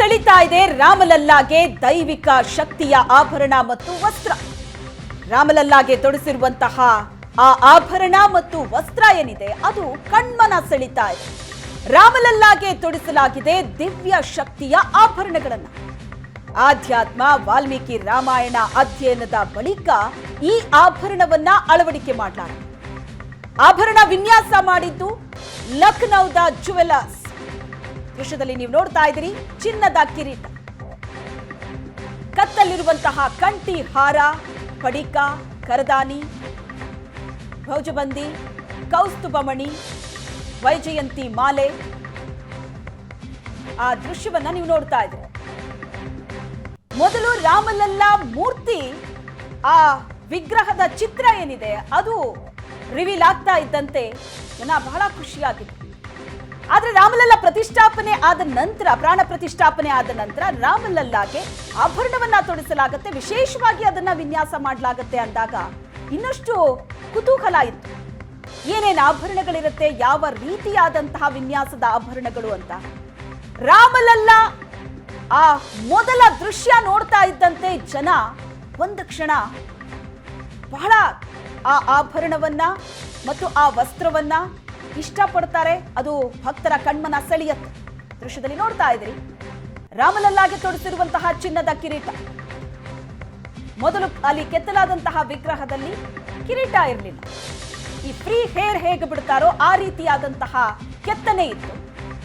ಸೆಳಿತಾ ಇದೆ ರಾಮಲಲ್ಲಾಗೆ ದೈವಿಕ ಶಕ್ತಿಯ ಆಭರಣ ಮತ್ತು ವಸ್ತ್ರ. ರಾಮಲಲ್ಲಾಗೆ ತೊಡಿಸಿರುವಂತಹ ಆ ಆಭರಣ ಮತ್ತು ವಸ್ತ್ರ ಏನಿದೆ ಅದು ಕಣ್ಮನ ಸೆಳಿತಾ ಇದೆ. ರಾಮಲಲ್ಲಾಗೆ ತೊಡಿಸಲಾಗಿದೆ ದಿವ್ಯ ಶಕ್ತಿಯ ಆಭರಣಗಳನ್ನು. ಆಧ್ಯಾತ್ಮ ವಾಲ್ಮೀಕಿ ರಾಮಾಯಣ ಅಧ್ಯಯನದ ಬಳಿಕ ಈ ಆಭರಣವನ್ನ ಅಳವಡಿಕೆ ಮಾಡಲಾಗಿದೆ. ಆಭರಣ ವಿನ್ಯಾಸ ಮಾಡಿದ್ದು ಲಖನೌದ ಜುವೆಲರ್ಸ್. ದೃಶ್ಯದಲ್ಲಿ ನೀವು ನೋಡ್ತಾ ಇದ್ದೀರಿ ಚಿನ್ನದ ಕಿರೀಟ, ಕತ್ತಲ್ಲಿರುವಂತಹ ಕಂಠಿ ಹಾರ, ಪಡಿಕ, ಕರದಾನಿ, ಭೌಜಬಂದಿ, ಕೌಸ್ತುಭಮಣಿ, ವೈಜಯಂತಿ ಮಾಲೆ. ಆ ದೃಶ್ಯವನ್ನ ನೀವು ನೋಡ್ತಾ ಇದ್ದೀರಿ. ಮೊದಲು ರಾಮಲಲ್ಲಾ ಮೂರ್ತಿ, ಆ ವಿಗ್ರಹದ ಚಿತ್ರ ಏನಿದೆ ಅದು ರಿವೀಲ್ ಆಗ್ತಾ ಇದ್ದಂತೆ ಜನ ಬಹಳ ಖುಷಿಯಾಗಿತ್ತು. ಆದ್ರೆ ರಾಮಲಲ್ಲಾ ಪ್ರತಿಷ್ಠಾಪನೆ ಆದ ನಂತರ, ಪ್ರಾಣ ಪ್ರತಿಷ್ಠಾಪನೆ ಆದ ನಂತರ ರಾಮಲಲ್ಲಾಗೆ ಆಭರಣವನ್ನ ತೊಡಿಸಲಾಗುತ್ತೆ, ವಿಶೇಷವಾಗಿ ಅದನ್ನ ವಿನ್ಯಾಸ ಮಾಡಲಾಗುತ್ತೆ ಅಂದಾಗ ಇನ್ನಷ್ಟು ಕುತೂಹಲ ಇತ್ತು. ಏನೇನು ಆಭರಣಗಳಿರುತ್ತೆ, ಯಾವ ರೀತಿಯಾದಂತಹ ವಿನ್ಯಾಸದ ಆಭರಣಗಳು ಅಂತ. ರಾಮಲಲ್ಲಾ ಆ ಮೊದಲ ದೃಶ್ಯ ನೋಡ್ತಾ ಇದ್ದಂತೆ ಜನ ಒಂದು ಕ್ಷಣ ಬಹಳ ಆ ಆಭರಣವನ್ನ ಮತ್ತು ಆ ವಸ್ತ್ರವನ್ನ ಇಷ್ಟಪಡ್ತಾರೆ. ಅದು ಭಕ್ತರ ಕಣ್ಮನ ಸೆಳೆಯುತ್ತೆ. ದೃಶ್ಯದಲ್ಲಿ ನೋಡ್ತಾ ಇದ್ರಿ ರಾಮಲಲ್ಲಾಗೆ ತೊಡಿಸಿರುವಂತಹ ಚಿನ್ನದ ಕಿರೀಟ. ಮೊದಲು ಅಲ್ಲಿ ಕೆತ್ತಲಾದಂತಹ ವಿಗ್ರಹದಲ್ಲಿ ಕಿರೀಟ ಇರಲಿಲ್ಲ. ಈ ಫ್ರೀ ಹೇರ್ ಹೇಗೆ ಬಿಡ್ತಾರೋ ಆ ರೀತಿಯಾದಂತಹ ಕೆತ್ತನೆ ಇತ್ತು.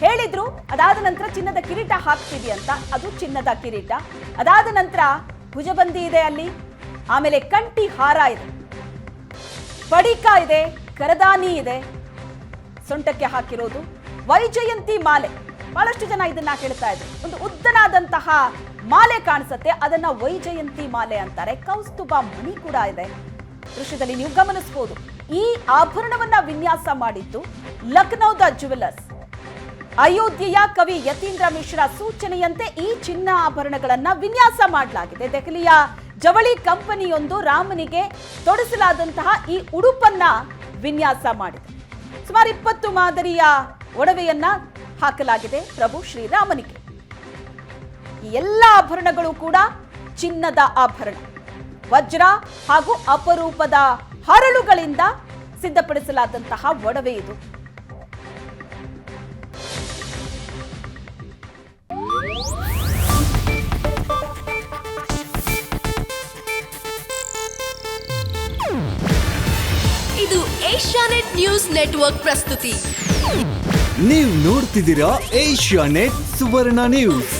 ಹೇಳಿದ್ರು ಅದಾದ ನಂತರ ಚಿನ್ನದ ಕಿರೀಟ ಹಾಕ್ತೀವಿ ಅಂತ. ಅದು ಚಿನ್ನದ ಕಿರೀಟ. ಅದಾದ ನಂತರ ಭುಜಬಂದಿ ಇದೆ ಅಲ್ಲಿ, ಆಮೇಲೆ ಕಂಠಿ ಹಾರ ಇದೆ, ಪಡಿಕ ಇದೆ, ಕರದಾನಿ ಇದೆ, ಸೊಂಟಕ್ಕೆ ಹಾಕಿರೋದು, ವೈಜಯಂತಿ ಮಾಲೆ. ಬಹಳಷ್ಟು ಜನ ಇದನ್ನ ಹೇಳ್ತಾ ಇದ್ರು. ಒಂದು ಉದ್ದನಾದಂತಹ ಮಾಲೆ ಕಾಣಿಸುತ್ತೆ, ಅದನ್ನ ವೈಜಯಂತಿ ಮಾಲೆ ಅಂತಾರೆ. ಕೌಸ್ತುಭ ಮಣಿ ಕೂಡ ಇದೆ. ದೃಶ್ಯದಲ್ಲಿ ನೀವು ಗಮನಿಸಬಹುದು. ಈ ಆಭರಣವನ್ನ ವಿನ್ಯಾಸ ಮಾಡಿದ್ದು ಲಖನೌದ ಜುವೆಲರ್ಸ್. ಅಯೋಧ್ಯೆಯ ಕವಿ ಯತೀಂದ್ರ ಮಿಶ್ರಾ ಸೂಚನೆಯಂತೆ ಈ ಚಿನ್ನ ಆಭರಣಗಳನ್ನ ವಿನ್ಯಾಸ ಮಾಡಲಾಗಿದೆ. ದೆಹಲಿಯ ಜವಳಿ ಕಂಪನಿಯೊಂದು ರಾಮನಿಗೆ ತೊಡಿಸಲಾದಂತಹ ಈ ಉಡುಪನ್ನ ವಿನ್ಯಾಸ ಮಾಡಿದೆ. ಸುಮಾರು 20 ಮಾದರಿಯ ಒಡವೆಯನ್ನ ಹಾಕಲಾಗಿದೆ ಪ್ರಭು ಶ್ರೀರಾಮನಿಗೆ. ಈ ಎಲ್ಲ ಆಭರಣಗಳು ಕೂಡ ಚಿನ್ನದ ಆಭರಣ, ವಜ್ರ ಹಾಗೂ ಅಪರೂಪದ ಹರಳುಗಳಿಂದ ಸಿದ್ಧಪಡಿಸಲಾದಂತಹ ಒಡವೆ ಇದು. ಇದು ಏಷ್ಯಾನೆಟ್ ನ್ಯೂಸ್ ನೆಟ್ವರ್ಕ್ ಪ್ರಸ್ತುತಿ. ನೀವು ನೋಡ್ತಿದ್ದೀರಾ ಏಷ್ಯಾನೆಟ್ ಸುವರ್ಣ ನ್ಯೂಸ್.